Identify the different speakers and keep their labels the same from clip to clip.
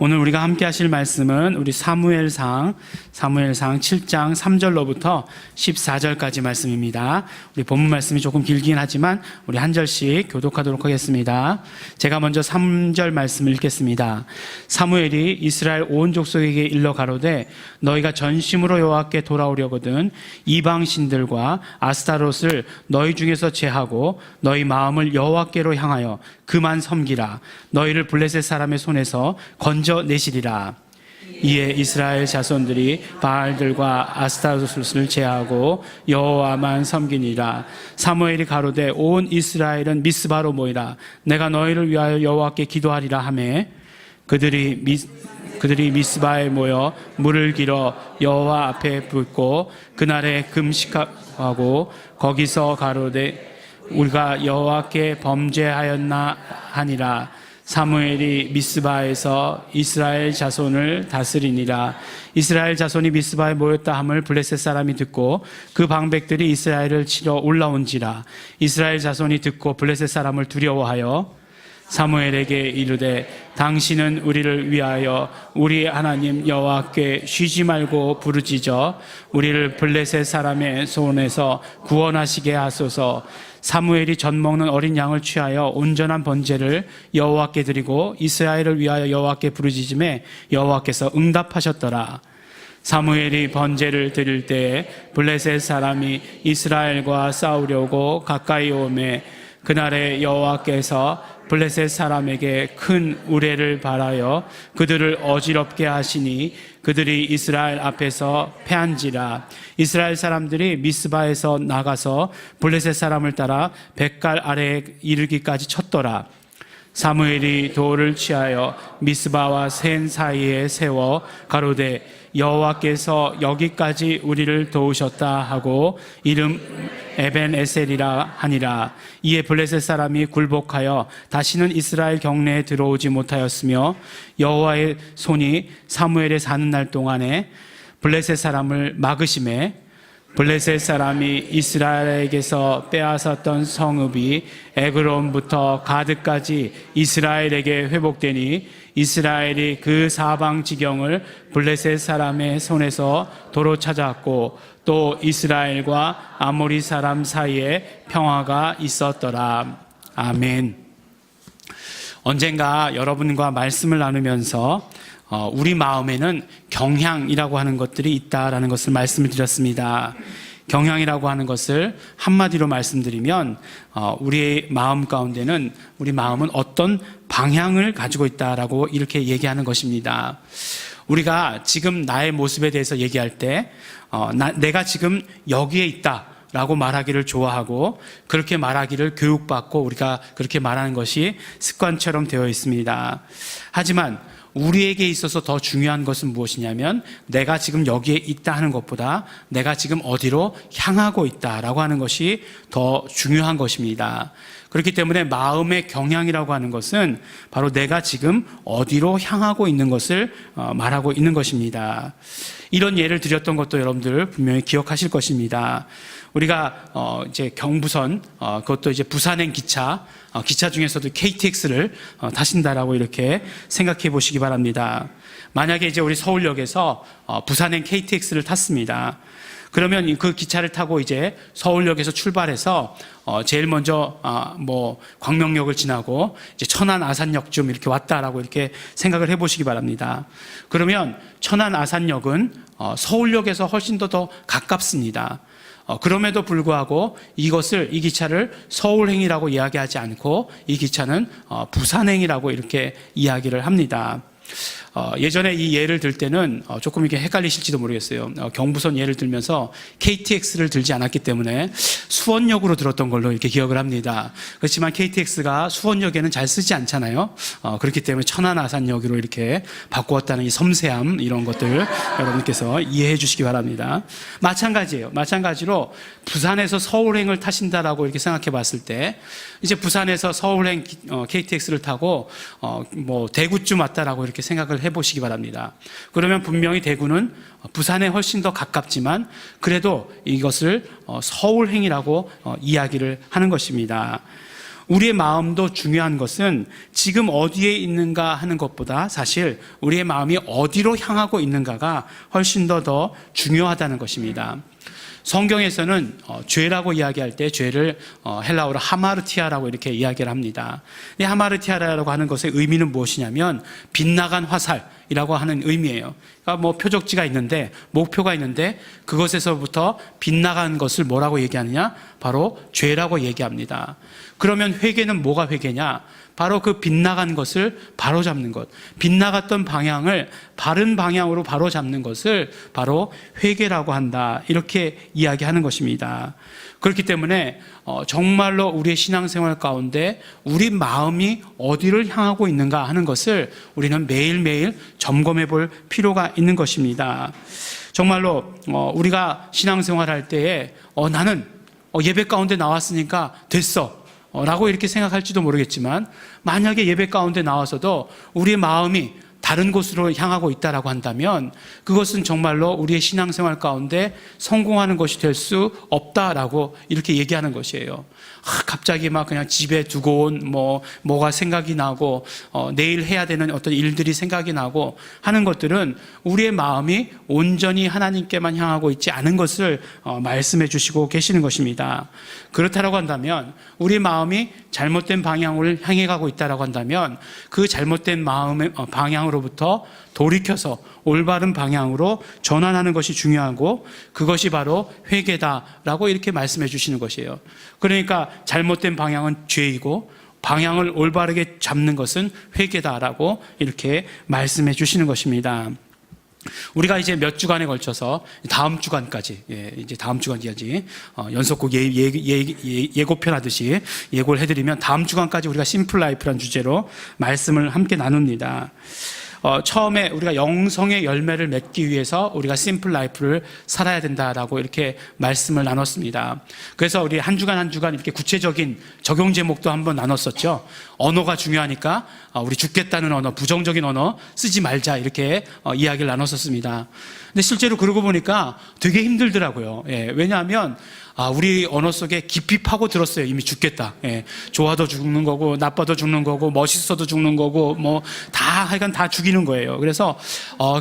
Speaker 1: 오늘 우리가 함께 하실 말씀은 우리 사무엘상 7장 3절로부터 14절까지 말씀입니다. 우리 본문 말씀이 조금 길긴 하지만 우리 한 절씩 교독하도록 하겠습니다. 제가 먼저 3절 말씀을 읽겠습니다. 사무엘이 이스라엘 온 족속에게 일러 가로되 너희가 전심으로 여호와께 돌아오려거든 이방 신들과 아스타롯을 너희 중에서 제하고 너희 마음을 여호와께로 향하여 그만 섬기라. 너희를 블레셋 사람의 손에서 건져내시리라. 이에 이스라엘 자손들이 바알들과 아스타롯을 제하고 여호와만 섬기니라. 사무엘이 가로되 온 이스라엘은 미스바로 모이라. 내가 너희를 위하여 여호와께 기도하리라 하매 그들이 미스바에 모여 물을 길어 여호와 앞에 붓고 그날에 금식하고 거기서 가로되 우리가 여호와께 범죄하였나 하니라. 사무엘이 미스바에서 이스라엘 자손을 다스리니라. 이스라엘 자손이 미스바에 모였다 함을 블레셋 사람이 듣고 그 방백들이 이스라엘을 치러 올라온지라. 이스라엘 자손이 듣고 블레셋 사람을 두려워하여 사무엘에게 이르되 당신은 우리를 위하여 우리 하나님 여호와께 쉬지 말고 부르짖어 우리를 블레셋 사람의 손에서 구원하시게 하소서. 사무엘이 젖 먹는 어린 양을 취하여 온전한 번제를 여호와께 드리고 이스라엘을 위하여 여호와께 부르짖음에 여호와께서 응답하셨더라. 사무엘이 번제를 드릴 때에 블레셋 사람이 이스라엘과 싸우려고 가까이 오매 그날에 여호와께서 블레셋 사람에게 큰 우레를 발하여 그들을 어지럽게 하시니 그들이 이스라엘 앞에서 패한지라. 이스라엘 사람들이 미스바에서 나가서 블레셋 사람을 따라 뱃갈 아래에 이르기까지 쳤더라. 사무엘이 돌을 취하여 미스바와 센 사이에 세워 가로되 여호와께서 여기까지 우리를 도우셨다 하고 이름 에벤에셀이라 하니라. 이에 블레셋 사람이 굴복하여 다시는 이스라엘 경내에 들어오지 못하였으며 여호와의 손이 사무엘에 사는 날 동안에 블레셋 사람을 막으심에 블레셋 사람이 이스라엘에게서 빼앗았던 성읍이 에그론부터 가드까지 이스라엘에게 회복되니 이스라엘이 그 사방 지경을 블레셋 사람의 손에서 도로 찾았고 또 이스라엘과 아모리 사람 사이에 평화가 있었더라. 아멘. 언젠가 여러분과 말씀을 나누면서 우리 마음에는 경향이라고 하는 것들이 있다라는 것을 말씀을 드렸습니다. 경향이라고 하는 것을 한마디로 말씀드리면 우리의 마음 가운데는 우리 마음은 어떤 방향을 가지고 있다라고 이렇게 얘기하는 것입니다. 우리가 지금 나의 모습에 대해서 얘기할 때 내가 지금 여기에 있다 라고 말하기를 좋아하고 그렇게 말하기를 교육받고 우리가 그렇게 말하는 것이 습관처럼 되어 있습니다. 하지만 우리에게 있어서 더 중요한 것은 무엇이냐면 내가 지금 여기에 있다 하는 것보다 내가 지금 어디로 향하고 있다라고 하는 것이 더 중요한 것입니다. 그렇기 때문에 마음의 경향이라고 하는 것은 바로 내가 지금 어디로 향하고 있는 것을 말하고 있는 것입니다. 이런 예를 드렸던 것도 여러분들 분명히 기억하실 것입니다. 우리가 이제 경부선 그것도 이제 부산행 기차 중에서도 KTX를 타신다라고 이렇게 생각해 보시기 바랍니다. 만약에 이제 우리 서울역에서 부산행 KTX를 탔습니다. 그러면 그 기차를 타고 이제 서울역에서 출발해서 제일 먼저 광명역을 지나고 이제 천안 아산역쯤 이렇게 왔다라고 이렇게 생각을 해보시기 바랍니다. 그러면 천안 아산역은 서울역에서 훨씬 더 가깝습니다. 그럼에도 불구하고 이 기차를 서울행이라고 이야기하지 않고 이 기차는 부산행이라고 이렇게 이야기를 합니다. 예전에 이 예를 들 때는 조금 이게 헷갈리실지도 모르겠어요. 경부선 예를 들면서 KTX를 들지 않았기 때문에 수원역으로 들었던 걸로 이렇게 기억을 합니다. 그렇지만 KTX가 수원역에는 잘 쓰지 않잖아요. 그렇기 때문에 천안 아산역으로 이렇게 바꾸었다는 이 섬세함 이런 것들 여러분께서 이해해 주시기 바랍니다. 마찬가지예요. 마찬가지로 부산에서 서울행을 타신다라고 이렇게 생각해 봤을 때 이제 부산에서 서울행 KTX를 타고 대구쯤 왔다라고 이렇게 생각을 해보시기 바랍니다. 그러면 분명히 대구는 부산에 훨씬 더 가깝지만 그래도 이것을 서울행이라고 이야기를 하는 것입니다. 우리의 마음도 중요한 것은 지금 어디에 있는가 하는 것보다 사실 우리의 마음이 어디로 향하고 있는가가 훨씬 더 중요하다는 것입니다. 성경에서는 죄라고 이야기할 때 죄를 헬라어로 하마르티아라고 이렇게 이야기를 합니다. 이 하마르티아라고 하는 것의 의미는 무엇이냐면 빗나간 화살이라고 하는 의미예요. 그러니까 뭐 표적지가 있는데, 목표가 있는데 그것에서부터 빗나간 것을 뭐라고 얘기하느냐? 바로 죄라고 얘기합니다. 그러면 회개는 뭐가 회개냐? 바로 그 빗나간 것을 바로잡는 것, 빗나갔던 방향을 바른 방향으로 바로잡는 것을 바로 회개라고 한다, 이렇게 이야기하는 것입니다. 그렇기 때문에 정말로 우리의 신앙생활 가운데 우리 마음이 어디를 향하고 있는가 하는 것을 우리는 매일매일 점검해 볼 필요가 있는 것입니다. 정말로 우리가 신앙생활할 때에 나는 예배 가운데 나왔으니까 됐어 라고 이렇게 생각할지도 모르겠지만, 만약에 예배 가운데 나와서도 우리의 마음이 다른 곳으로 향하고 있다라고 한다면 그것은 정말로 우리의 신앙생활 가운데 성공하는 것이 될 수 없다라고 이렇게 얘기하는 것이에요. 갑자기 막 그냥 집에 두고 온 뭐가 생각이 나고 내일 해야 되는 어떤 일들이 생각이 나고 하는 것들은 우리의 마음이 온전히 하나님께만 향하고 있지 않은 것을 말씀해 주시고 계시는 것입니다. 그렇다라고 한다면 우리 마음이 잘못된 방향을 향해 가고 있다라고 한다면 그 잘못된 마음의 방향으로부터 돌이켜서 올바른 방향으로 전환하는 것이 중요하고, 그것이 바로 회개다라고 이렇게 말씀해 주시는 것이에요. 그러니까 잘못된 방향은 죄이고 방향을 올바르게 잡는 것은 회개다라고 이렇게 말씀해 주시는 것입니다. 우리가 이제 몇 주간에 걸쳐서 다음 주간까지, 이제 다음 주간까지 연속곡 예고편 하듯이 예고를 해드리면 다음 주간까지 우리가 심플 라이프라는 주제로 말씀을 함께 나눕니다. 처음에 우리가 영성의 열매를 맺기 위해서 우리가 심플 라이프를 살아야 된다라고 이렇게 말씀을 나눴습니다. 그래서 우리 한 주간 한 주간 이렇게 구체적인 적용 제목도 한번 나눴었죠. 언어가 중요하니까 우리 죽겠다는 언어, 부정적인 언어 쓰지 말자, 이렇게 이야기를 나눴었습니다. 근데 실제로 그러고 보니까 되게 힘들더라고요. 왜냐하면 우리 언어 속에 깊이 파고 들었어요. 이미 죽겠다. 좋아도 죽는 거고, 나빠도 죽는 거고, 멋있어도 죽는 거고, 하여간 다 죽이는 거예요. 그래서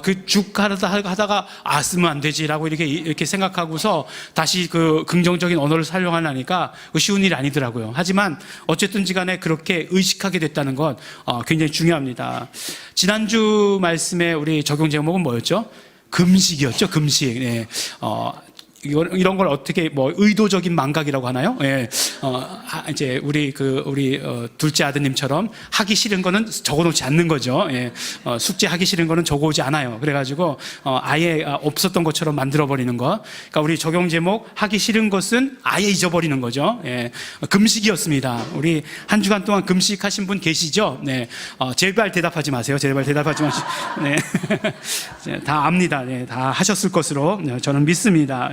Speaker 1: 그 하다가 쓰면 안 되지라고 이렇게 생각하고서 다시 그 긍정적인 언어를 사용하려니까 쉬운 일이 아니더라고요. 하지만 어쨌든지 간에 그렇게 의식하게 됐다는 건 굉장히 중요합니다. 지난주 말씀에 우리 적용 제목은 뭐였죠? 금식이었죠. 금식. 이런 걸 어떻게 의도적인 망각이라고 하나요? 이제 우리 둘째 아드님처럼 하기 싫은 거는 적어놓지 않는 거죠. 숙제 하기 싫은 거는 적어오지 않아요. 그래가지고 아예 없었던 것처럼 만들어버리는 거. 그러니까 우리 적용 제목 하기 싫은 것은 아예 잊어버리는 거죠. 금식이었습니다. 우리 한 주간 동안 금식하신 분 계시죠? 제발 대답하지 마세요. 제발 대답하지 마시고. 다 압니다. 다 하셨을 것으로 저는 믿습니다.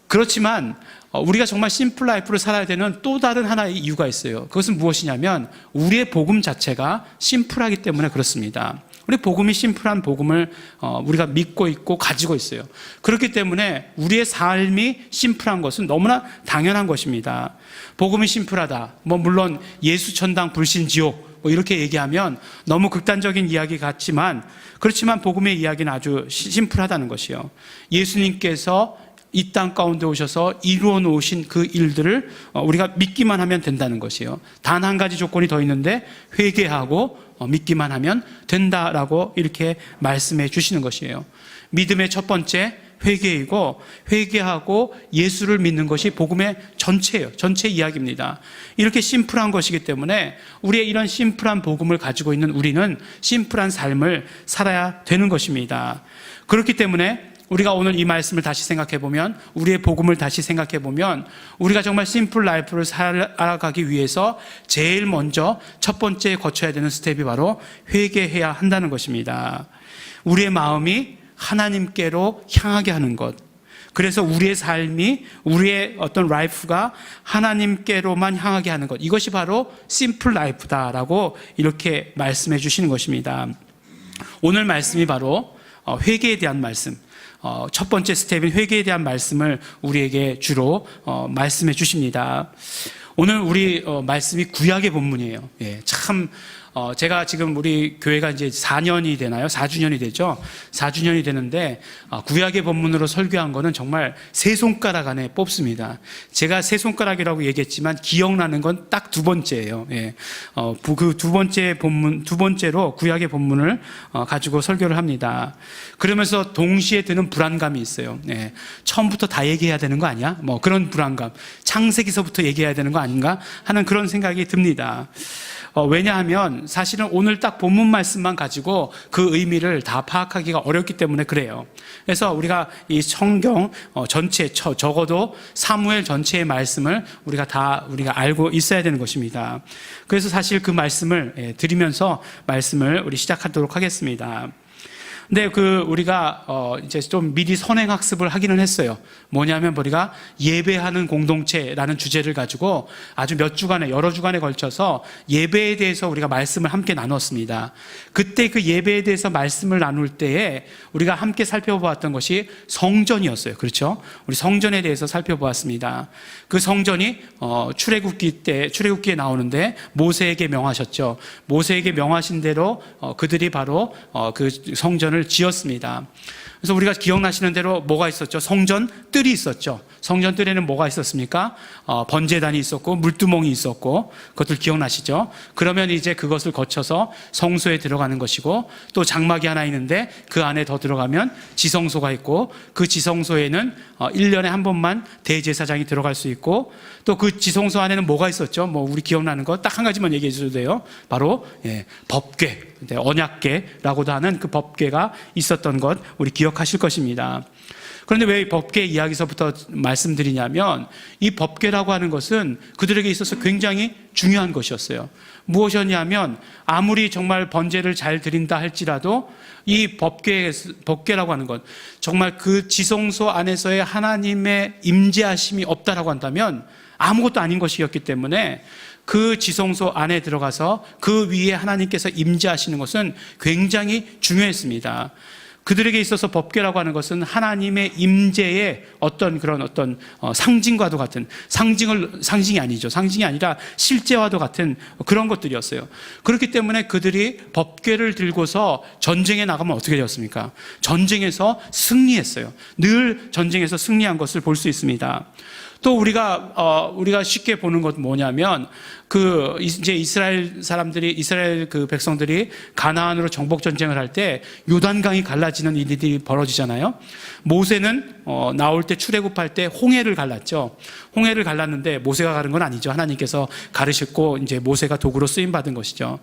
Speaker 1: 그렇지만 우리가 정말 심플 라이프를 살아야 되는 또 다른 하나의 이유가 있어요. 그것은 무엇이냐면 우리의 복음 자체가 심플하기 때문에 그렇습니다. 우리 복음이 심플한 복음을 우리가 믿고 있고 가지고 있어요. 그렇기 때문에 우리의 삶이 심플한 것은 너무나 당연한 것입니다. 복음이 심플하다, 물론 예수 천당 불신 지옥 이렇게 얘기하면 너무 극단적인 이야기 같지만, 그렇지만 복음의 이야기는 아주 심플하다는 것이요. 예수님께서 이 땅 가운데 오셔서 이루어 놓으신 그 일들을 우리가 믿기만 하면 된다는 것이요. 단 한 가지 조건이 더 있는데 회개하고 믿기만 하면 된다라고 이렇게 말씀해 주시는 것이에요. 믿음의 첫 번째 회개이고, 회개하고 예수를 믿는 것이 복음의 전체예요. 전체 이야기입니다. 이렇게 심플한 것이기 때문에 우리의 이런 심플한 복음을 가지고 있는 우리는 심플한 삶을 살아야 되는 것입니다. 그렇기 때문에 우리가 오늘 이 말씀을 다시 생각해 보면, 우리의 복음을 다시 생각해 보면, 우리가 정말 심플 라이프를 살아가기 위해서 제일 먼저 첫 번째 거쳐야 되는 스텝이 바로 회개해야 한다는 것입니다. 우리의 마음이 하나님께로 향하게 하는 것. 그래서 우리의 삶이, 우리의 어떤 라이프가 하나님께로만 향하게 하는 것. 이것이 바로 심플 라이프다라고 이렇게 말씀해 주시는 것입니다. 오늘 말씀이 바로 회개에 대한 말씀, 첫 번째 스텝인 회개에 대한 말씀을 우리에게 주로 말씀해 주십니다. 오늘 우리 말씀이 구약의 본문이에요. 예, 참 제가 지금 우리 교회가 이제 4년이 되나요? 4주년이 되죠. 4주년이 되는데 구약의 본문으로 설교한 거는 정말 세 손가락 안에 뽑습니다. 제가 세 손가락이라고 얘기했지만 기억나는 건 딱 두 번째예요. 예. 그 두 번째 본문, 두 번째로 구약의 본문을 가지고 설교를 합니다. 그러면서 동시에 드는 불안감이 있어요. 예. 처음부터 다 얘기해야 되는 거 아니야? 뭐 그런 불안감. 창세기서부터 얘기해야 되는 거 아닌가 하는 그런 생각이 듭니다. 왜냐하면 사실은 오늘 딱 본문 말씀만 가지고 그 의미를 다 파악하기가 어렵기 때문에 그래요. 그래서 우리가 이 성경 전체, 적어도 사무엘 전체의 말씀을 우리가 알고 있어야 되는 것입니다. 그래서 사실 그 말씀을 드리면서 말씀을 우리 시작하도록 하겠습니다. 근데 우리가 이제 좀 미리 선행학습을 하기는 했어요. 뭐냐면 우리가 예배하는 공동체라는 주제를 가지고 아주 여러 주간에 걸쳐서 예배에 대해서 우리가 말씀을 함께 나눴습니다. 그때 그 예배에 대해서 말씀을 나눌 때에 우리가 함께 살펴보았던 것이 성전이었어요. 그렇죠? 우리 성전에 대해서 살펴보았습니다. 그 성전이 출애굽기에 나오는데 모세에게 명하셨죠. 모세에게 명하신 대로 그들이 바로 그 성전을 지었습니다. 그래서 우리가 기억나시는 대로 뭐가 있었죠? 성전 뜰이 있었죠. 성전 뜰에는 뭐가 있었습니까? 번제단이 있었고 물두멍이 있었고, 그것들 기억나시죠? 그러면 이제 그것을 거쳐서 성소에 들어가는 것이고, 또 장막이 하나 있는데 그 안에 더 들어가면 지성소가 있고, 그 지성소에는 1년에 한 번만 대제사장이 들어갈 수 있고, 또 그 지성소 안에는 뭐가 있었죠? 뭐 우리 기억나는 거 딱 한 가지만 얘기해 주셔도 돼요. 바로 법궤, 언약궤라고도 하는 그 법궤가 있었던 것 우리 기억하실 것입니다. 그런데 왜 법궤 이야기서부터 말씀드리냐면, 이 법궤라고 하는 것은 그들에게 있어서 굉장히 중요한 것이었어요. 무엇이었냐면, 아무리 정말 번제를 잘 드린다 할지라도 이 법궤라고 하는 것, 정말 그 지성소 안에서의 하나님의 임재하심이 없다라고 한다면 아무것도 아닌 것이었기 때문에, 그 지성소 안에 들어가서 그 위에 하나님께서 임재하시는 것은 굉장히 중요했습니다. 그들에게 있어서 법궤라고 하는 것은 하나님의 임재의 어떤 상징과도 같은, 상징이 아니죠. 상징이 아니라 실제와도 같은 그런 것들이었어요. 그렇기 때문에 그들이 법궤를 들고서 전쟁에 나가면 어떻게 되었습니까? 전쟁에서 승리했어요. 늘 전쟁에서 승리한 것을 볼 수 있습니다. 또 우리가 쉽게 보는 것 뭐냐면, 이제 이스라엘 그 백성들이 가나안으로 정복 전쟁을 할 때 요단강이 갈라지는 일들이 벌어지잖아요. 모세는 나올 때 출애굽할 때 홍해를 갈랐죠. 홍해를 갈랐는데 모세가 가른 건 아니죠. 하나님께서 가르셨고 이제 모세가 도구로 쓰임 받은 것이죠.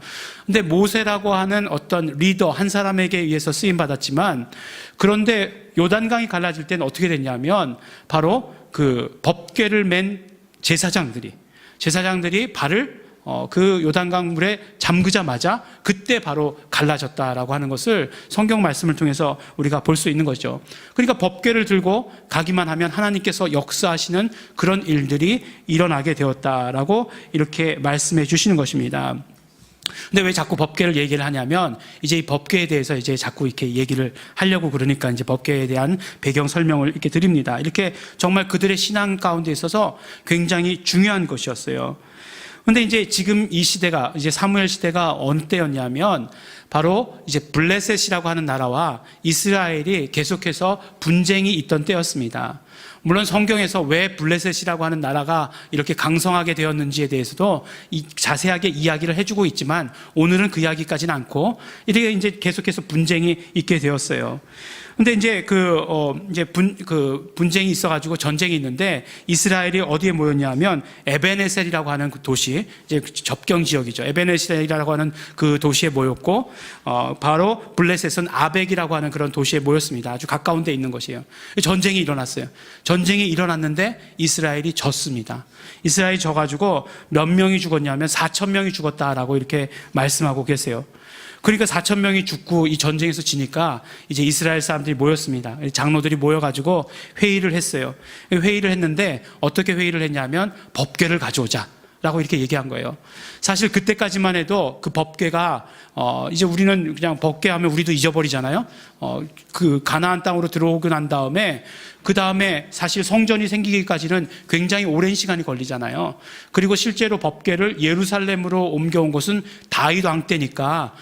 Speaker 1: 근데 모세라고 하는 어떤 리더 한 사람에게 의해서 쓰임 받았지만, 그런데 요단강이 갈라질 때는 어떻게 됐냐면, 바로 그 법궤를 맨 제사장들이 발을 그 요단강 물에 잠그자마자 그때 바로 갈라졌다라고 하는 것을 성경 말씀을 통해서 우리가 볼 수 있는 거죠. 그러니까 법궤를 들고 가기만 하면 하나님께서 역사하시는 그런 일들이 일어나게 되었다라고 이렇게 말씀해 주시는 것입니다. 근데 왜 자꾸 법궤를 얘기를 하냐면, 이제 이 법궤에 대해서 이제 자꾸 이렇게 얘기를 하려고 그러니까 이제 법궤에 대한 배경 설명을 이렇게 드립니다. 이렇게 정말 그들의 신앙 가운데 있어서 굉장히 중요한 것이었어요. 근데 이제 지금 이 시대가, 이제 사무엘 시대가 어느 때였냐면, 바로 이제 블레셋이라고 하는 나라와 이스라엘이 계속해서 분쟁이 있던 때였습니다. 물론 성경에서 왜 블레셋이라고 하는 나라가 이렇게 강성하게 되었는지에 대해서도 자세하게 이야기를 해주고 있지만, 오늘은 그 이야기까지는 않고, 이렇게 이제 계속해서 분쟁이 있게 되었어요. 근데 이제 분쟁이 있어가지고 전쟁이 있는데, 이스라엘이 어디에 모였냐면 에베네셀이라고 하는 그 도시, 이제 접경 지역이죠. 에베네셀이라고 하는 그 도시에 모였고, 바로 블레셋은 아벡이라고 하는 그런 도시에 모였습니다. 아주 가까운 데 있는 것이에요. 전쟁이 일어났어요. 전쟁이 일어났는데 이스라엘이 졌습니다. 이스라엘이 져가지고 몇 명이 죽었냐면 4,000명이 죽었다라고 이렇게 말씀하고 계세요. 그러니까 4,000명이 죽고 이 전쟁에서 지니까 이제 이스라엘 사람들이 모였습니다. 장로들이 모여가지고 회의를 했어요. 회의를 했는데 어떻게 회의를 했냐면, 법궤를 가져오자. 라고 이렇게 얘기한 거예요. 사실 그때까지만 해도 그 법궤가 이제 우리는 그냥 법궤 하면 우리도 잊어버리잖아요. 그 가나안 땅으로 들어오고 난 다음에 그 다음에 사실 성전이 생기기까지는 굉장히 오랜 시간이 걸리잖아요. 그리고 실제로 법궤를 예루살렘으로 옮겨온 것은 다윗 왕 때니까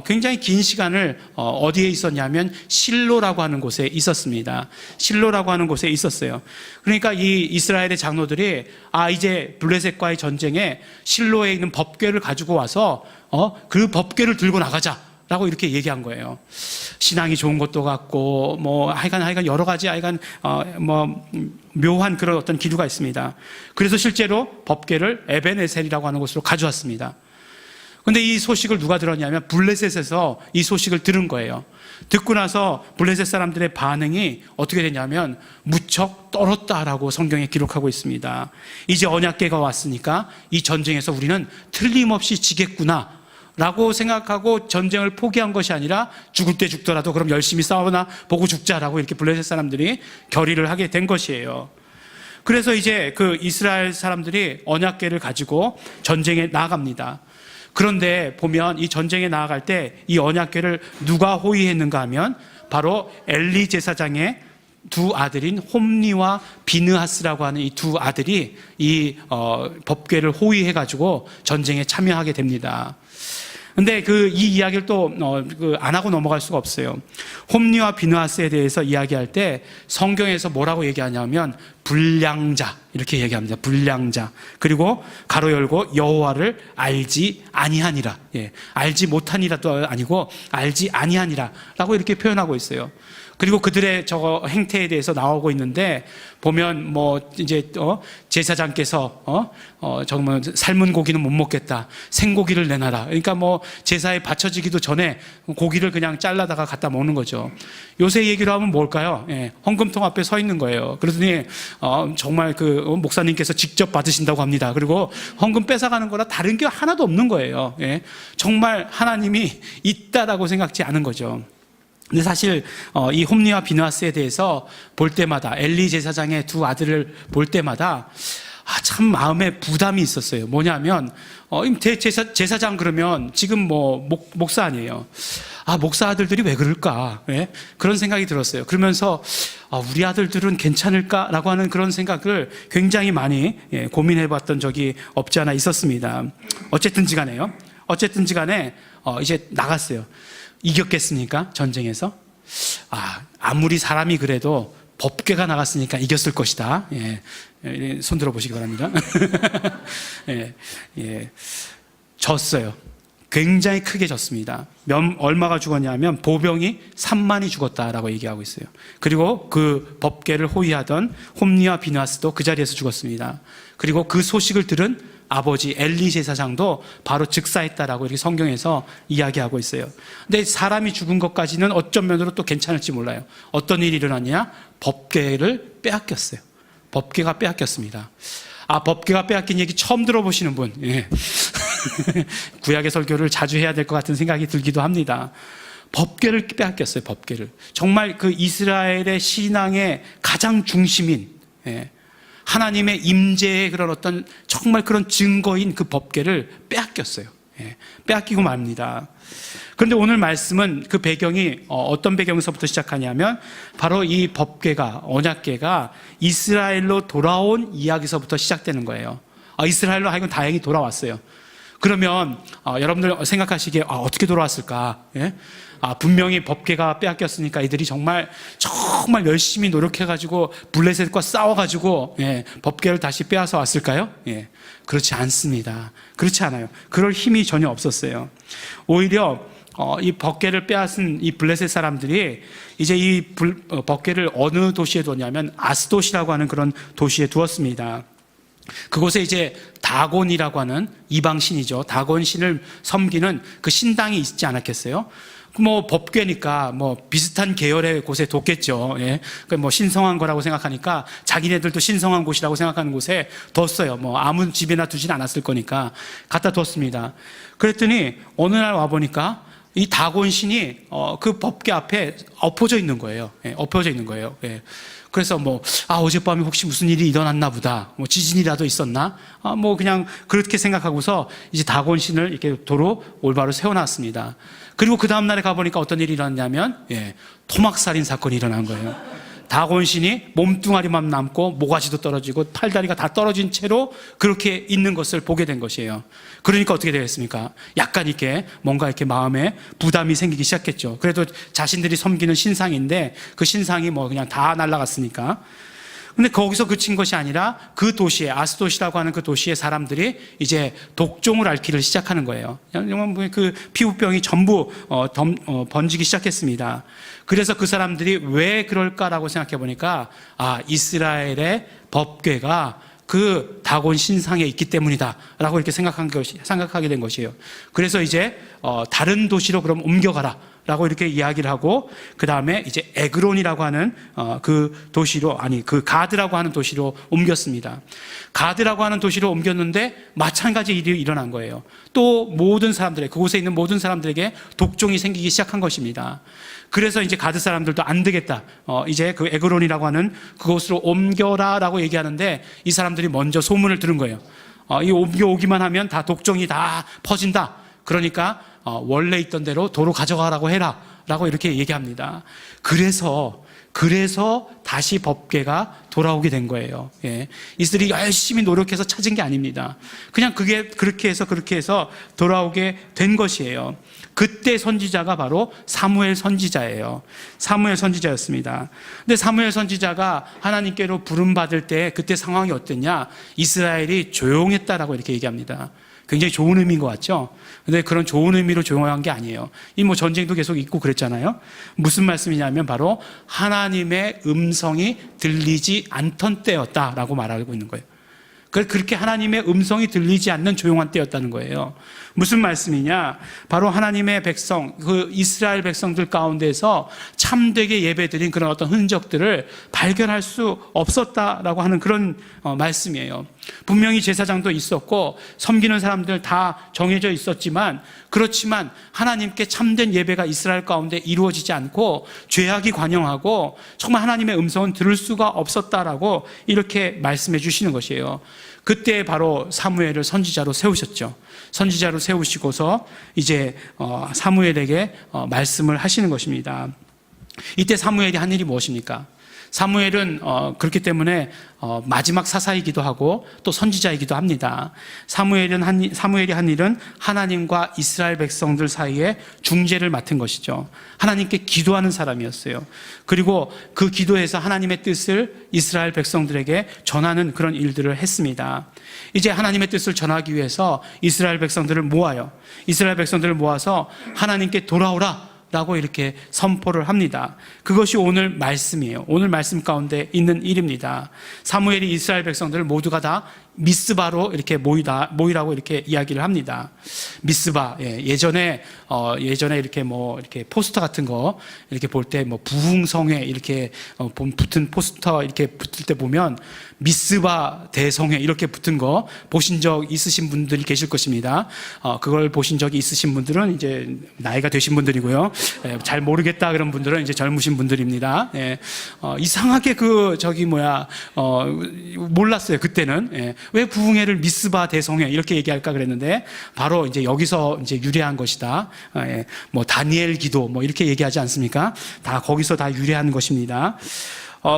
Speaker 1: 굉장히 긴 시간을 어디에 있었냐면 실로라고 하는 곳에 있었습니다. 실로라고 하는 곳에 있었어요. 그러니까 이 이스라엘의 장로들이 이제 블레셋과의 전쟁에 실로에 있는 법궤를 가지고 와서 그 법궤를 들고 나가자라고 이렇게 얘기한 거예요. 신앙이 좋은 것도 같고 하여간 여러 가지 묘한 그런 어떤 기류가 있습니다. 그래서 실제로 법궤를 에벤에셀이라고 하는 곳으로 가져왔습니다. 근데 이 소식을 누가 들었냐면 블레셋에서 이 소식을 들은 거예요. 듣고 나서 블레셋 사람들의 반응이 어떻게 되냐면 무척 떨었다라고 성경에 기록하고 있습니다. 이제 언약궤가 왔으니까 이 전쟁에서 우리는 틀림없이 지겠구나 라고 생각하고 전쟁을 포기한 것이 아니라 죽을 때 죽더라도 그럼 열심히 싸우나 보고 죽자라고 이렇게 블레셋 사람들이 결의를 하게 된 것이에요. 그래서 이제 그 이스라엘 사람들이 언약궤를 가지고 전쟁에 나아갑니다. 그런데 보면 이 전쟁에 나아갈 때 이 언약궤를 누가 호위했는가 하면 바로 엘리 제사장의 두 아들인 홈니와 비느하스라고 하는 이 두 아들이 이 법궤를 호위해가지고 전쟁에 참여하게 됩니다. 근데 이 이야기를 또 안 하고 넘어갈 수가 없어요. 홈니와 비느하스에 대해서 이야기할 때 성경에서 뭐라고 얘기하냐면 불량자 이렇게 얘기합니다. 불량자. 그리고 가로 열고 여호와를 알지 아니하니라. 알지 못하니라도 아니고 알지 아니하니라라고 이렇게 표현하고 있어요. 그리고 그들의 저거 행태에 대해서 나오고 있는데 보면 이제 제사장께서 정말 삶은 고기는 못 먹겠다. 생고기를 내놔라. 그러니까 제사에 바쳐지기도 전에 고기를 그냥 잘라다가 갖다 먹는 거죠. 요새 얘기로 하면 뭘까요? 헌금통 앞에 서 있는 거예요. 그러더니 정말 목사님께서 직접 받으신다고 합니다. 그리고 헌금 뺏어가는 거라 다른 게 하나도 없는 거예요. 정말 하나님이 있다라고 생각지 않은 거죠. 근데 사실 이 홈니와 비느하스에 대해서 볼 때마다 엘리 제사장의 두 아들을 볼 때마다 참 마음에 부담이 있었어요. 뭐냐면 제사장 그러면 지금 목사 아니에요. 목사 아들들이 왜 그럴까? 그런 생각이 들었어요. 그러면서 우리 아들들은 괜찮을까라고 하는 그런 생각을 굉장히 많이 고민해봤던 적이 없지 않아 있었습니다. 어쨌든지 간에 이제 나갔어요. 이겼겠습니까? 전쟁에서? 아무리 사람이 그래도 법궤가 나갔으니까 이겼을 것이다. 손 들어 보시기 바랍니다. 졌어요. 굉장히 크게 졌습니다. 얼마가 죽었냐면 보병이 3만이 죽었다라고 얘기하고 있어요. 그리고 그 법궤를 호위하던 홈니와 비느하스도 그 자리에서 죽었습니다. 그리고 그 소식을 들은 아버지 엘리 제사장도 바로 즉사했다라고 이렇게 성경에서 이야기하고 있어요. 근데 사람이 죽은 것까지는 어떤 면으로 또 괜찮을지 몰라요. 어떤 일이 일어났냐? 법궤를 빼앗겼어요. 법궤가 빼앗겼습니다. 법궤가 빼앗긴 얘기 처음 들어보시는 분. 구약의 설교를 자주 해야 될 것 같은 생각이 들기도 합니다. 법궤를 빼앗겼어요. 법궤를. 정말 그 이스라엘의 신앙의 가장 중심인 하나님의 임재의 그런 어떤 정말 그런 증거인 그 법궤를 빼앗겼어요. 빼앗기고 맙니다. 그런데 오늘 말씀은 그 배경이 어떤 배경에서부터 시작하냐면 바로 이 법궤가 언약궤가 이스라엘로 돌아온 이야기서부터 시작되는 거예요. 이스라엘로 하여금 다행히 돌아왔어요. 그러면 여러분들 생각하시기에 어떻게 돌아왔을까? 분명히 법궤가 빼앗겼으니까 이들이 정말 열심히 노력해가지고 블레셋과 싸워가지고 법궤를 다시 빼앗아 왔을까요? 그렇지 않습니다. 그렇지 않아요. 그럴 힘이 전혀 없었어요. 오히려 이 법궤를 빼앗은 이 블레셋 사람들이 이제 이 법궤를 어느 도시에 두었냐면 아스돗이라고 하는 그런 도시에 두었습니다. 그곳에 이제 다곤이라고 하는 이방 신이죠. 다곤 신을 섬기는 그 신당이 있지 않았겠어요? 법궤니까 비슷한 계열의 곳에 뒀겠죠. 신성한 거라고 생각하니까 자기네들도 신성한 곳이라고 생각하는 곳에 뒀어요. 아무 집에나 두진 않았을 거니까 갖다 뒀습니다. 그랬더니 어느 날 와보니까 이 다곤 신이 그 법궤 앞에 엎어져 있는 거예요. 엎어져 있는 거예요. 그래서 어젯밤에 혹시 무슨 일이 일어났나 보다. 지진이라도 있었나? 그냥 그렇게 생각하고서 이제 다곤 신을 이렇게 도로 올바로 세워놨습니다. 그리고 그 다음날에 가보니까 어떤 일이 일어났냐면, 토막살인 사건이 일어난 거예요. 다곤 신이 몸뚱아리만 남고 모가지도 떨어지고 팔다리가 다 떨어진 채로 그렇게 있는 것을 보게 된 것이에요. 그러니까 어떻게 되겠습니까? 약간 이렇게 뭔가 이렇게 마음에 부담이 생기기 시작했죠. 그래도 자신들이 섬기는 신상인데 그 신상이 그냥 다 날아갔으니까. 근데 거기서 그친 것이 아니라 그 도시에, 아스돗이라고 하는 그 도시의 사람들이 이제 독종을 앓기를 시작하는 거예요. 그 피부병이 전부 번지기 시작했습니다. 그래서 그 사람들이 왜 그럴까라고 생각해 보니까 이스라엘의 법궤가 그 다곤 신상에 있기 때문이다라고 이렇게 생각하게 된 것이에요. 그래서 이제 다른 도시로 그럼 옮겨가라 라고 이렇게 이야기를 하고, 그 다음에 이제 에그론이라고 하는 그 도시로, 그 가드라고 하는 도시로 옮겼습니다. 가드라고 하는 도시로 옮겼는데 마찬가지 일이 일어난 거예요. 또 모든 사람들에게, 그곳에 있는 모든 사람들에게 독종이 생기기 시작한 것입니다. 그래서 이제 가드 사람들도 안 되겠다, 이제 그 에그론이라고 하는 그곳으로 옮겨라 라고 얘기하는데, 이 사람들이 먼저 소문을 들은 거예요. 이 옮겨오기만 하면 다 독종이 다 퍼진다. 그러니까 원래 있던 대로 도로 가져가라고 해라 라고 이렇게 얘기합니다. 그래서 다시 법궤가 돌아오게 된 거예요. 이스라엘이 열심히 노력해서 찾은 게 아닙니다. 그냥 그게 그렇게 해서 돌아오게 된 것이에요. 그때 선지자가 바로 사무엘 선지자예요. 사무엘 선지자였습니다. 근데 사무엘 선지자가 하나님께로 부름받을 때 그때 상황이 어땠냐? 이스라엘이 조용했다라고 이렇게 얘기합니다. 굉장히 좋은 의미인 것 같죠? 근데 그런 좋은 의미로 조용한 게 아니에요. 전쟁도 계속 있고 그랬잖아요. 무슨 말씀이냐면 바로 하나님의 음성이 들리지 않던 때였다라고 말하고 있는 거예요. 그렇게 하나님의 음성이 들리지 않는 조용한 때였다는 거예요. 무슨 말씀이냐? 바로 하나님의 백성, 그 이스라엘 백성들 가운데서 참되게 예배드린 그런 어떤 흔적들을 발견할 수 없었다라고 하는 그런 말씀이에요. 분명히 제사장도 있었고 섬기는 사람들 다 정해져 있었지만, 그렇지만 하나님께 참된 예배가 이스라엘 가운데 이루어지지 않고 죄악이 관영하고 정말 하나님의 음성은 들을 수가 없었다라고 이렇게 말씀해 주시는 것이에요. 그때 바로 사무엘을 선지자로 세우셨죠. 선지자로 세우시고서 이제 사무엘에게 말씀을 하시는 것입니다. 이때 사무엘이 한 일이 무엇입니까? 사무엘은 그렇기 때문에 마지막 사사이기도 하고 또 선지자이기도 합니다. 사무엘이 한 일은 하나님과 이스라엘 백성들 사이에 중재를 맡은 것이죠. 하나님께 기도하는 사람이었어요. 그리고 그 기도에서 하나님의 뜻을 이스라엘 백성들에게 전하는 그런 일들을 했습니다. 이제 하나님의 뜻을 전하기 위해서 이스라엘 백성들을 모아서 하나님께 돌아오라 라고 이렇게 선포를 합니다. 그것이 오늘 말씀이에요. 오늘 말씀 가운데 있는 일입니다. 사무엘이 이스라엘 백성들을 모두가 다 미스바로 이렇게 모이라고 이렇게 이야기를 합니다. 미스바, 예전에 이렇게 이렇게 포스터 같은 거 이렇게 볼 때 부흥성회 이렇게 붙은 포스터 이렇게 붙을 때 보면 미스바 대성회 이렇게 붙은 거 보신 적 있으신 분들이 계실 것입니다. 그걸 보신 적이 있으신 분들은 이제 나이가 되신 분들이고요. 잘 모르겠다 그런 분들은 이제 젊으신 분들입니다. 이상하게 몰랐어요. 그때는. 왜 부흥회를 미스바 대성회 이렇게 얘기할까 그랬는데 바로 이제 여기서 이제 유래한 것이다. 다니엘 기도 이렇게 얘기하지 않습니까? 다 거기서 다 유래한 것입니다.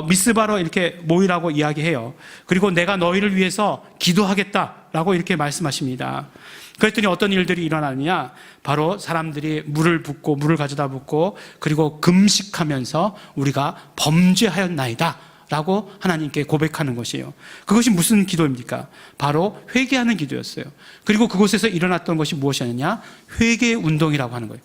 Speaker 1: 미스바로 이렇게 모이라고 이야기해요. 그리고 내가 너희를 위해서 기도하겠다라고 이렇게 말씀하십니다. 그랬더니 어떤 일들이 일어나느냐? 바로 사람들이 물을 가져다 붓고 그리고 금식하면서 우리가 범죄하였나이다 라고 하나님께 고백하는 것이에요. 그것이 무슨 기도입니까? 바로 회개하는 기도였어요. 그리고 그곳에서 일어났던 것이 무엇이었느냐? 회개 운동이라고 하는 거예요.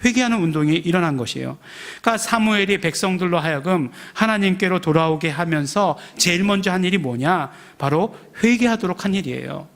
Speaker 1: 회개하는 운동이 일어난 것이에요. 그러니까 사무엘이 백성들로 하여금 하나님께로 돌아오게 하면서 제일 먼저 한 일이 뭐냐? 바로 회개하도록 한 일이에요.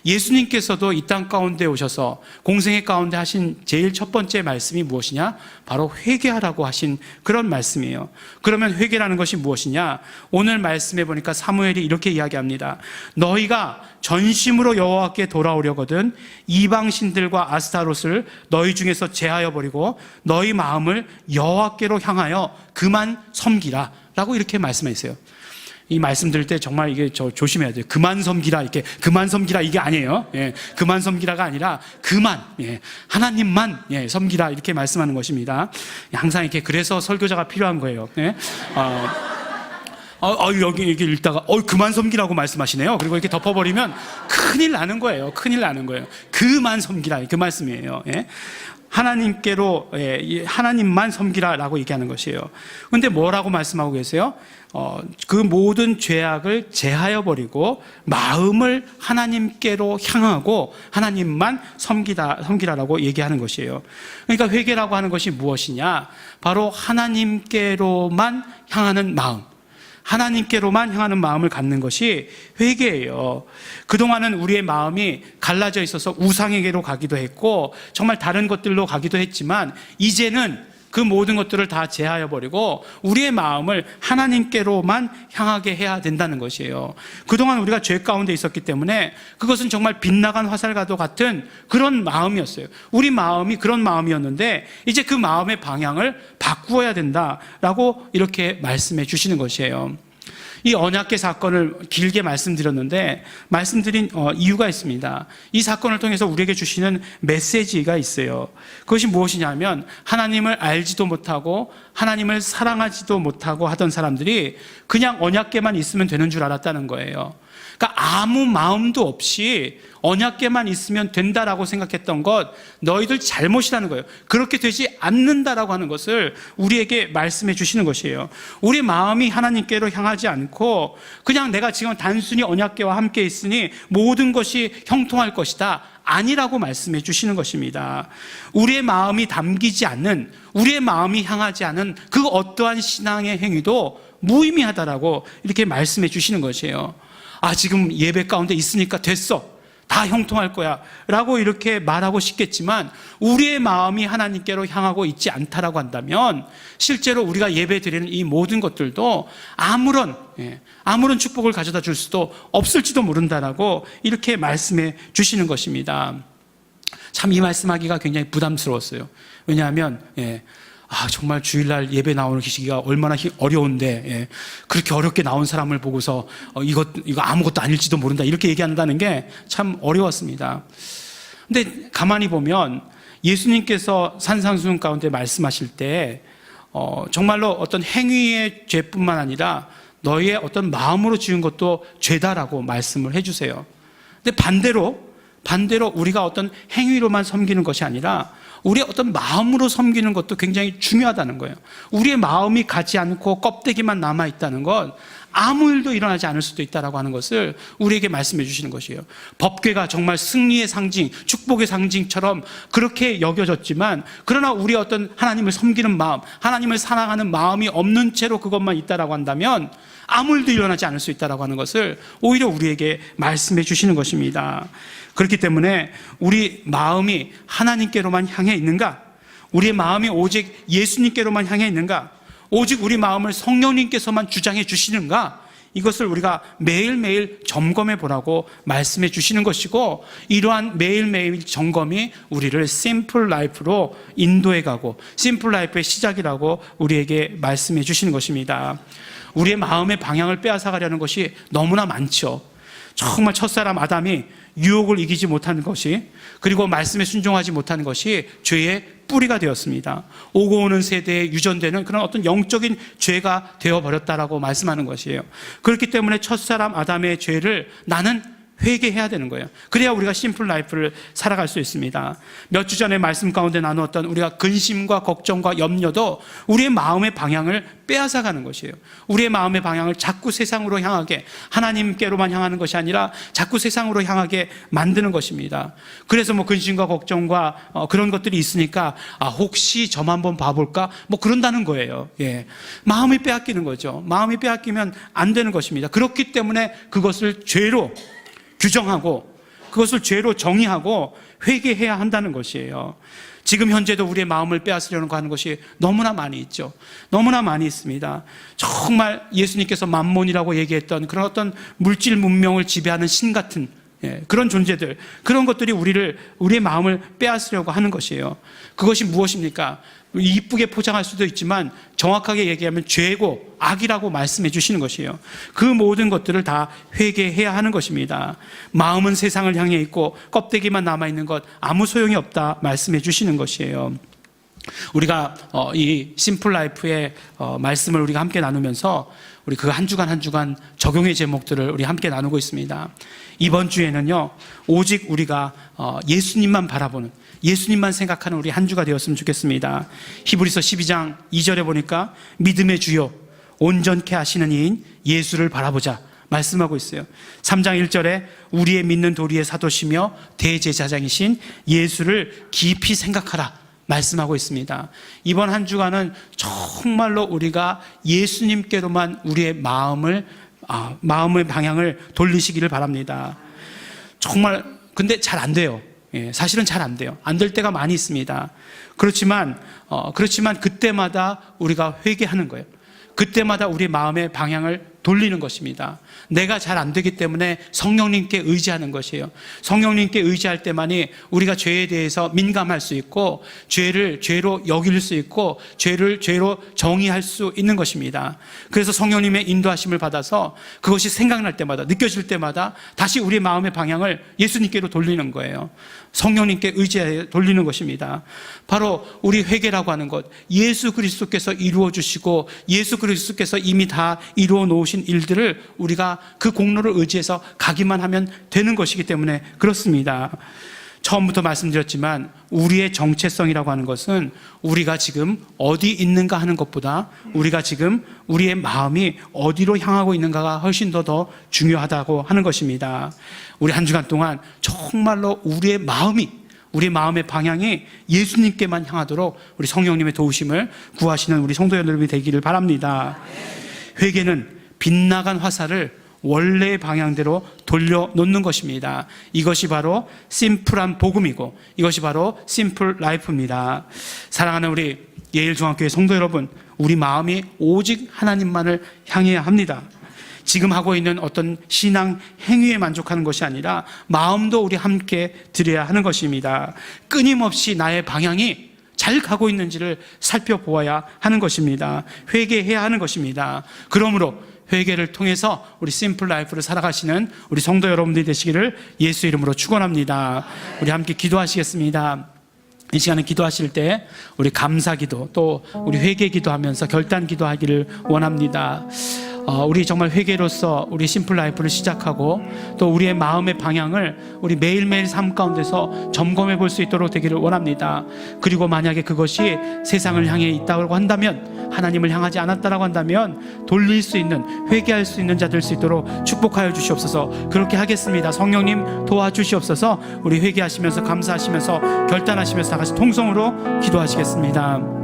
Speaker 1: 예수님께서도 이 땅 가운데 오셔서 공생애 가운데 하신 제일 첫 번째 말씀이 무엇이냐? 바로 회개하라고 하신 그런 말씀이에요. 그러면 회개라는 것이 무엇이냐? 오늘 말씀해 보니까 사무엘이 이렇게 이야기합니다. 너희가 전심으로 여호와께 돌아오려거든 이방신들과 아스타롯을 너희 중에서 제하여 버리고 너희 마음을 여호와께로 향하여 그만 섬기라 라고 이렇게 말씀했어요. 이 말씀 들을 때 정말 이게 조심해야 돼요. 그만 섬기라, 이게 그만 섬기라 이게 아니에요. 예, 그만 섬기라가 아니라 그만, 예, 하나님만, 예, 섬기라 이렇게 말씀하는 것입니다. 항상 이렇게 그래서 설교자가 필요한 거예요. 예? 여기 읽다가 그만 섬기라고 말씀하시네요. 그리고 이렇게 덮어버리면 큰일 나는 거예요. 큰일 나는 거예요. 그만 섬기라 그 말씀이에요. 예? 하나님께로, 예, 하나님만 섬기라라고 얘기하는 것이에요. 근데 뭐라고 말씀하고 계세요? 그 모든 죄악을 제하여 버리고 마음을 하나님께로 향하고 하나님만 섬기라라고 얘기하는 것이에요. 그러니까 회개라고 하는 것이 무엇이냐? 바로 하나님께로만 향하는 마음, 하나님께로만 향하는 마음을 갖는 것이 회개예요. 그동안은 우리의 마음이 갈라져 있어서 우상에게로 가기도 했고 정말 다른 것들로 가기도 했지만 이제는 그 모든 것들을 다 제하여 버리고 우리의 마음을 하나님께로만 향하게 해야 된다는 것이에요. 그동안 우리가 죄 가운데 있었기 때문에 그것은 정말 빗나간 화살과도 같은 그런 마음이었어요. 우리 마음이 그런 마음이었는데 이제 그 마음의 방향을 바꾸어야 된다라고 이렇게 말씀해 주시는 것이에요. 이 언약궤 사건을 길게 말씀드렸는데 말씀드린 이유가 있습니다. 이 사건을 통해서 우리에게 주시는 메시지가 있어요. 그것이 무엇이냐면 하나님을 알지도 못하고 하나님을 사랑하지도 못하고 하던 사람들이 그냥 언약궤만 있으면 되는 줄 알았다는 거예요. 그러니까 아무 마음도 없이 언약궤만 있으면 된다라고 생각했던 것 너희들 잘못이라는 거예요. 그렇게 되지 않는다라고 하는 것을 우리에게 말씀해 주시는 것이에요. 우리 마음이 하나님께로 향하지 않고 그냥 내가 지금 단순히 언약궤와 함께 있으니 모든 것이 형통할 것이다 아니라고 말씀해 주시는 것입니다. 우리의 마음이 담기지 않는, 우리의 마음이 향하지 않은 그 어떠한 신앙의 행위도 무의미하다라고 이렇게 말씀해 주시는 것이에요. 지금 예배 가운데 있으니까 됐어, 다 형통할 거야 라고 이렇게 말하고 싶겠지만 우리의 마음이 하나님께로 향하고 있지 않다라고 한다면 실제로 우리가 예배 드리는 이 모든 것들도 아무런 축복을 가져다 줄 수도 없을지도 모른다라고 이렇게 말씀해 주시는 것입니다. 참 이 말씀하기가 굉장히 부담스러웠어요. 왜냐하면 정말 주일날 예배 나오는 시기가 얼마나 어려운데 그렇게 어렵게 나온 사람을 보고서 이거 아무것도 아닐지도 모른다 이렇게 얘기한다는 게 참 어려웠습니다. 근데 가만히 보면 예수님께서 산상수훈 가운데 말씀하실 때 정말로 어떤 행위의 죄뿐만 아니라 너희의 어떤 마음으로 지은 것도 죄다라고 말씀을 해주세요. 근데 반대로 우리가 어떤 행위로만 섬기는 것이 아니라 우리의 어떤 마음으로 섬기는 것도 굉장히 중요하다는 거예요. 우리의 마음이 가지 않고 껍데기만 남아있다는 건 아무 일도 일어나지 않을 수도 있다고 하는 것을 우리에게 말씀해 주시는 것이에요. 법궤가 정말 승리의 상징, 축복의 상징처럼 그렇게 여겨졌지만 그러나 우리의 어떤 하나님을 섬기는 마음, 하나님을 사랑하는 마음이 없는 채로 그것만 있다고 한다면 아무 일도 일어나지 않을 수 있다고 하는 것을 오히려 우리에게 말씀해 주시는 것입니다. 그렇기 때문에 우리 마음이 하나님께로만 향해 있는가? 우리의 마음이 오직 예수님께로만 향해 있는가? 오직 우리 마음을 성령님께서만 주장해 주시는가? 이것을 우리가 매일매일 점검해 보라고 말씀해 주시는 것이고 이러한 매일매일 점검이 우리를 심플 라이프로 인도해 가고 심플 라이프의 시작이라고 우리에게 말씀해 주시는 것입니다. 우리의 마음의 방향을 빼앗아가려는 것이 너무나 많죠. 정말 첫사람 아담이 유혹을 이기지 못하는 것이, 그리고 말씀에 순종하지 못하는 것이 죄의 뿌리가 되었습니다. 오고 오는 세대에 유전되는 그런 어떤 영적인 죄가 되어버렸다라고 말씀하는 것이에요. 그렇기 때문에 첫사람 아담의 죄를 나는 회개해야 되는 거예요. 그래야 우리가 심플 라이프를 살아갈 수 있습니다. 몇 주 전에 말씀 가운데 나누었던 우리가 근심과 걱정과 염려도 우리의 마음의 방향을 빼앗아가는 것이에요. 우리의 마음의 방향을 자꾸 세상으로 향하게, 하나님께로만 향하는 것이 아니라 자꾸 세상으로 향하게 만드는 것입니다. 그래서 근심과 걱정과 그런 것들이 있으니까 혹시 점 한번 봐볼까? 그런다는 거예요. 마음이 빼앗기는 거죠. 마음이 빼앗기면 안 되는 것입니다. 그렇기 때문에 그것을 죄로 규정하고 그것을 죄로 정의하고 회개해야 한다는 것이에요. 지금 현재도 우리의 마음을 빼앗으려는 하는 것이 너무나 많이 있죠. 너무나 많이 있습니다. 정말 예수님께서 만몬이라고 얘기했던 그런 어떤 물질 문명을 지배하는 신 같은 그런 존재들, 그런 것들이 우리의 마음을 빼앗으려고 하는 것이에요. 그것이 무엇입니까? 이쁘게 포장할 수도 있지만 정확하게 얘기하면 죄고 악이라고 말씀해 주시는 것이에요. 그 모든 것들을 다 회개해야 하는 것입니다. 마음은 세상을 향해 있고 껍데기만 남아있는 것 아무 소용이 없다 말씀해 주시는 것이에요. 우리가 이 심플 라이프의 말씀을 우리가 함께 나누면서 우리 그 한 주간 한 주간 적용의 제목들을 우리 함께 나누고 있습니다. 이번 주에는요, 오직 우리가 예수님만 바라보는, 예수님만 생각하는 우리 한 주가 되었으면 좋겠습니다. 히브리서 12장 2절에 보니까 믿음의 주요 온전케 하시는 이인 예수를 바라보자 말씀하고 있어요. 3장 1절에 우리의 믿는 도리의 사도시며 대제사장이신 예수를 깊이 생각하라 말씀하고 있습니다. 이번 한 주간은 정말로 우리가 예수님께로만 우리의 마음의 방향을 돌리시기를 바랍니다. 정말 근데 잘 안 돼요. 사실은 잘 안 돼요. 안 될 때가 많이 있습니다. 그렇지만 그때마다 우리가 회개하는 거예요. 그때마다 우리 마음의 방향을 돌리는 것입니다. 내가 잘 안 되기 때문에 성령님께 의지하는 것이에요. 성령님께 의지할 때만이 우리가 죄에 대해서 민감할 수 있고 죄를 죄로 여길 수 있고 죄를 죄로 정의할 수 있는 것입니다. 그래서 성령님의 인도하심을 받아서 그것이 생각날 때마다, 느껴질 때마다 다시 우리 마음의 방향을 예수님께로 돌리는 거예요. 성령님께 의지해 돌리는 것입니다. 바로 우리 회개라고 하는 것, 예수 그리스도께서 이루어 주시고 예수 그리스도께서 이미 다 이루어 놓으신 일들을 우리가 그 공로를 의지해서 가기만 하면 되는 것이기 때문에 그렇습니다. 처음부터 말씀드렸지만 우리의 정체성이라고 하는 것은 우리가 지금 어디 있는가 하는 것보다 우리가 지금 우리의 마음이 어디로 향하고 있는가가 훨씬 더 중요하다고 하는 것입니다. 우리 한 주간 동안 정말로 우리의 마음의 방향이 예수님께만 향하도록 우리 성령님의 도우심을 구하시는 우리 성도 여러분이 되기를 바랍니다. 회개는 빗나간 화살을 원래의 방향대로 돌려놓는 것입니다. 이것이 바로 심플한 복음이고 이것이 바로 심플 라이프입니다. 사랑하는 우리 예일중학교의 성도 여러분, 우리 마음이 오직 하나님만을 향해야 합니다. 지금 하고 있는 어떤 신앙 행위에 만족하는 것이 아니라 마음도 우리 함께 드려야 하는 것입니다. 끊임없이 나의 방향이 잘 가고 있는지를 살펴보아야 하는 것입니다. 회개해야 하는 것입니다. 그러므로 회개를 통해서 우리 심플 라이프를 살아가시는 우리 성도 여러분들이 되시기를 예수 이름으로 축원합니다. 우리 함께 기도하시겠습니다. 이 시간에 기도하실 때 우리 감사 기도 또 우리 회개 기도하면서 결단 기도하기를 원합니다. 우리 정말 회개로서 우리 심플 라이프를 시작하고 또 우리의 마음의 방향을 우리 매일매일 삶 가운데서 점검해 볼 수 있도록 되기를 원합니다. 그리고 만약에 그것이 세상을 향해 있다고 한다면, 하나님을 향하지 않았다고 한다면 돌릴 수 있는, 회개할 수 있는 자 될 수 있도록 축복하여 주시옵소서. 그렇게 하겠습니다. 성령님 도와주시옵소서. 우리 회개하시면서 감사하시면서 결단하시면서 다 같이 통성으로 기도하시겠습니다.